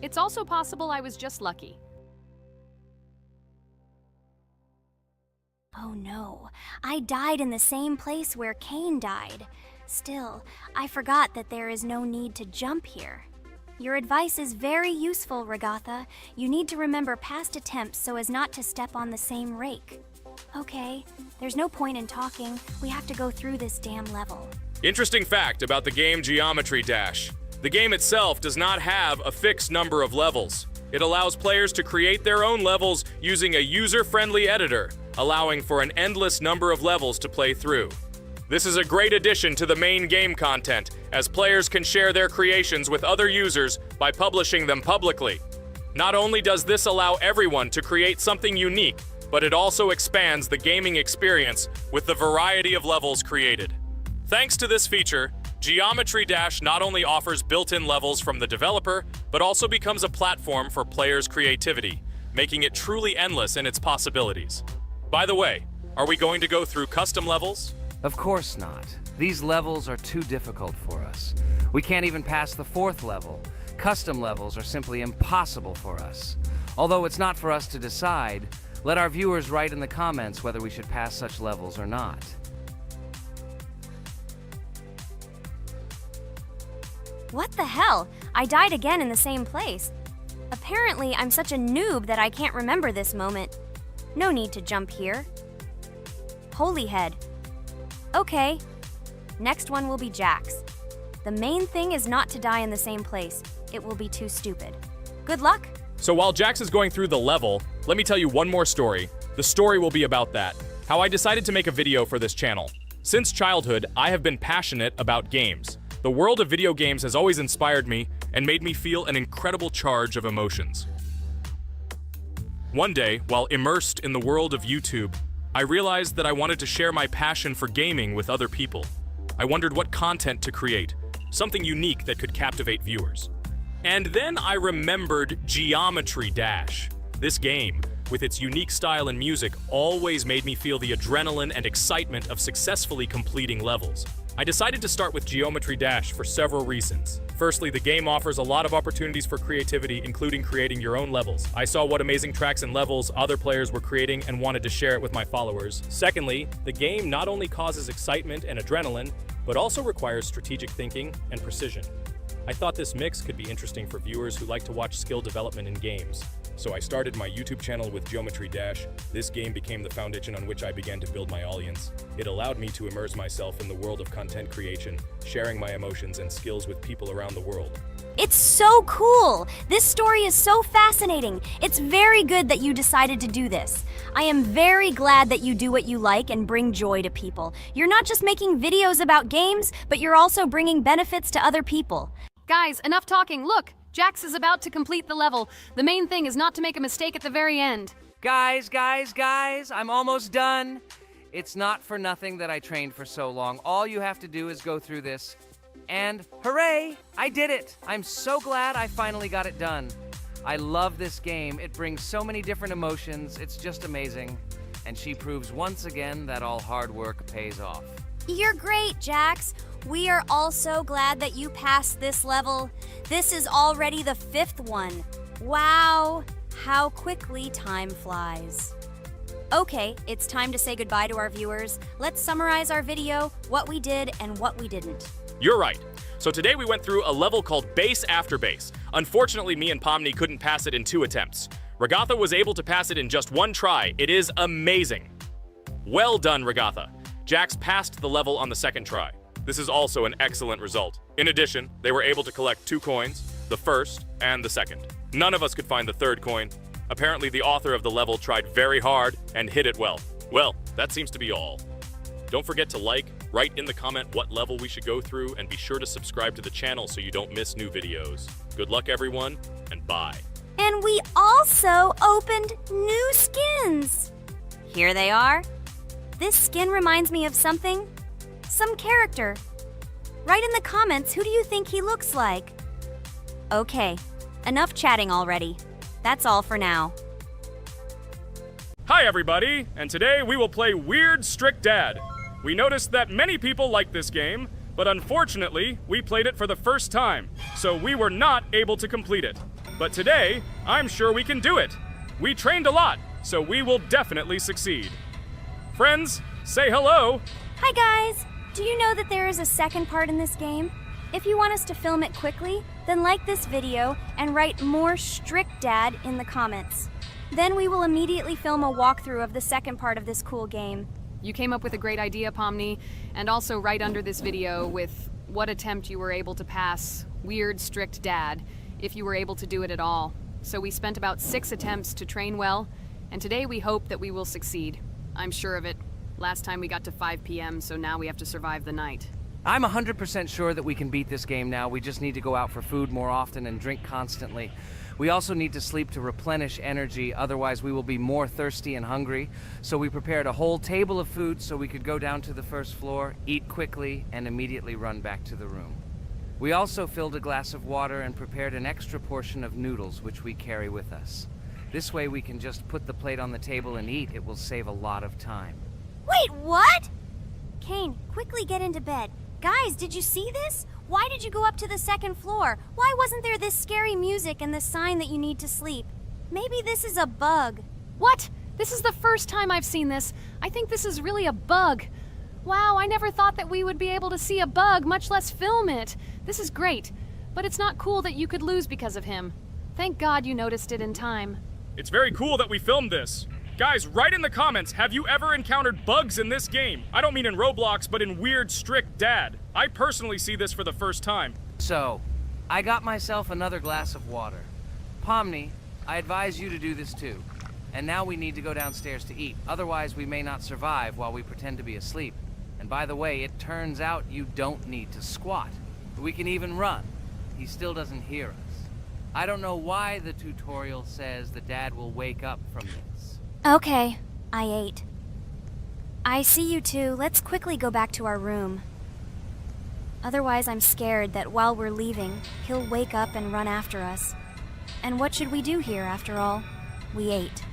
It's also possible I was just lucky. Oh no, I died in the same place where Cain died. Still, I forgot that there is no need to jump here. Your advice is very useful, Ragatha. You need to remember past attempts so as not to step on the same rake. Okay, there's no point in talking. We have to go through this damn level. Interesting fact about the game Geometry Dash. The game itself does not have a fixed number of levels. It allows players to create their own levels using a user-friendly editor, allowing for an endless number of levels to play through. This is a great addition to the main game content, as players can share their creations with other users by publishing them publicly. Not only does this allow everyone to create something unique, but it also expands the gaming experience with the variety of levels created. Thanks to this feature, Geometry Dash not only offers built-in levels from the developer, but also becomes a platform for players' creativity, making it truly endless in its possibilities. By the way, are we going to go through custom levels? Of course not. These levels are too difficult for us. We can't even pass the 4th level. Custom levels are simply impossible for us. Although it's not for us to decide, let our viewers write in the comments whether we should pass such levels or not. What the hell? I died again in the same place. Apparently, I'm such a noob that I can't remember this moment. No need to jump here. Holy head. Okay. Next one will be Jax. The main thing is not to die in the same place. It will be too stupid. Good luck. So while Jax is going through the level, let me tell you one more story. The story will be about that. How I decided to make a video for this channel. Since childhood, I have been passionate about games. The world of video games has always inspired me and made me feel an incredible charge of emotions. One day, while immersed in the world of YouTube, I realized that I wanted to share my passion for gaming with other people. I wondered what content to create, something unique that could captivate viewers. And then I remembered Geometry Dash. This game, with its unique style and music, always made me feel the adrenaline and excitement of successfully completing levels. I decided to start with Geometry Dash for several reasons. Firstly, the game offers a lot of opportunities for creativity, including creating your own levels. I saw what amazing tracks and levels other players were creating and wanted to share it with my followers. Secondly, the game not only causes excitement and adrenaline, but also requires strategic thinking and precision. I thought this mix could be interesting for viewers who like to watch skill development in games. So I started my YouTube channel with Geometry Dash. This game became the foundation on which I began to build my audience. It allowed me to immerse myself in the world of content creation, sharing my emotions and skills with people around the world. It's so cool! This story is so fascinating. It's very good that you decided to do this. I am very glad that you do what you like and bring joy to people. You're not just making videos about games, but you're also bringing benefits to other people. Guys, enough talking. Look, Jax is about to complete the level. The main thing is not to make a mistake at the very end. Guys, I'm almost done. It's not for nothing that I trained for so long. All you have to do is go through this. And hooray, I did it. I'm so glad I finally got it done. I love this game. It brings so many different emotions. It's just amazing. And she proves once again that all hard work pays off. You're great, Jax. We are also glad that you passed this level. This is already the 5th one. Wow, how quickly time flies. Okay, it's time to say goodbye to our viewers. Let's summarize our video, what we did and what we didn't. You're right. So today we went through a level called Base After Base. Unfortunately, me and Pomni couldn't pass it in 2 attempts. Ragatha was able to pass it in just 1 try. It is amazing. Well done, Ragatha. Jax passed the level on the 2nd try. This is also an excellent result. In addition, they were able to collect 2 coins, the 1st and the 2nd. None of us could find the 3rd coin. Apparently, the author of the level tried very hard and hit it well. Well, that seems to be all. Don't forget to like, write in the comment what level we should go through, and be sure to subscribe to the channel so you don't miss new videos. Good luck, everyone, and bye. And we also opened new skins. Here they are. This skin reminds me of something. Some character. Write in the comments, who do you think he looks like? Okay, enough chatting already. That's all for now. Hi everybody, and today we will play Weird Strict Dad. We noticed that many people like this game, but unfortunately, we played it for the first time, so we were not able to complete it. But today, I'm sure we can do it. We trained a lot, so we will definitely succeed. Friends, say hello. Hi guys! Do you know that there is a 2nd part in this game? If you want us to film it quickly, then like this video and write more Strict Dad in the comments. Then we will immediately film a walkthrough of the 2nd part of this cool game. You came up with a great idea, Pomni, and also right under this video with what attempt you were able to pass Weird Strict Dad, if you were able to do it at all. So we spent about 6 attempts to train well, and today we hope that we will succeed. I'm sure of it. Last time we got to 5 p.m., so now we have to survive the night. I'm 100% sure that we can beat this game now. We just need to go out for food more often and drink constantly. We also need to sleep to replenish energy, otherwise we will be more thirsty and hungry. So we prepared a whole table of food so we could go down to the 1st floor, eat quickly, and immediately run back to the room. We also filled a glass of water and prepared an extra portion of noodles, which we carry with us. This way we can just put the plate on the table and eat. It will save a lot of time. Wait, what? Kane, quickly get into bed. Guys, did you see this? Why did you go up to the 2nd floor? Why wasn't there this scary music and the sign that you need to sleep? Maybe this is a bug. What? This is the first time I've seen this. I think this is really a bug. Wow, I never thought that we would be able to see a bug, much less film it. This is great, but it's not cool that you could lose because of him. Thank God you noticed it in time. It's very cool that we filmed this. Guys, write in the comments, have you ever encountered bugs in this game? I don't mean in Roblox, but in Weird Strict Dad. I personally see this for the first time. So, I got myself another glass of water. Pomni, I advise you to do this too. And now we need to go downstairs to eat. Otherwise, we may not survive while we pretend to be asleep. And by the way, it turns out you don't need to squat. We can even run. He still doesn't hear us. I don't know why the tutorial says that Dad will wake up from this. Okay, I ate. I see you two. Let's quickly go back to our room. Otherwise, I'm scared that while we're leaving, he'll wake up and run after us. And what should we do here, after all? We ate.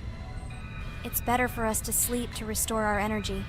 It's better for us to sleep to restore our energy.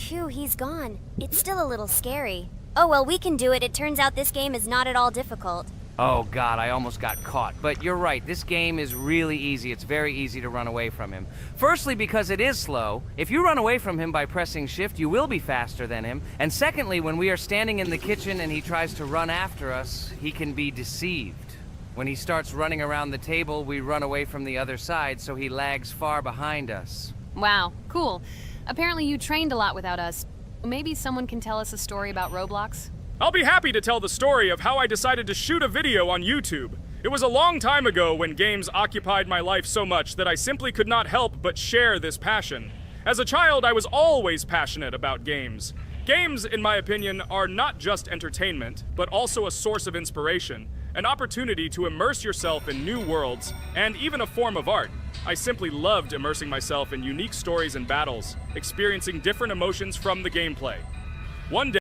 Phew, he's gone. It's still a little scary. Oh well, we can do it. It turns out this game is not at all difficult. Oh god, I almost got caught. But you're right, this game is really easy. It's very easy to run away from him. Firstly, because it is slow. If you run away from him by pressing shift, you will be faster than him. And secondly, when we are standing in the kitchen and he tries to run after us, he can be deceived. When he starts running around the table, we run away from the other side, so he lags far behind us. Wow, cool. Apparently you trained a lot without us. Maybe someone can tell us a story about Roblox? I'll be happy to tell the story of how I decided to shoot a video on YouTube. It was a long time ago when games occupied my life so much that I simply could not help but share this passion. As a child, I was always passionate about games. Games, in my opinion, are not just entertainment, but also a source of inspiration, an opportunity to immerse yourself in new worlds, and even a form of art. I simply loved immersing myself in unique stories and battles, experiencing different emotions from the gameplay. One day,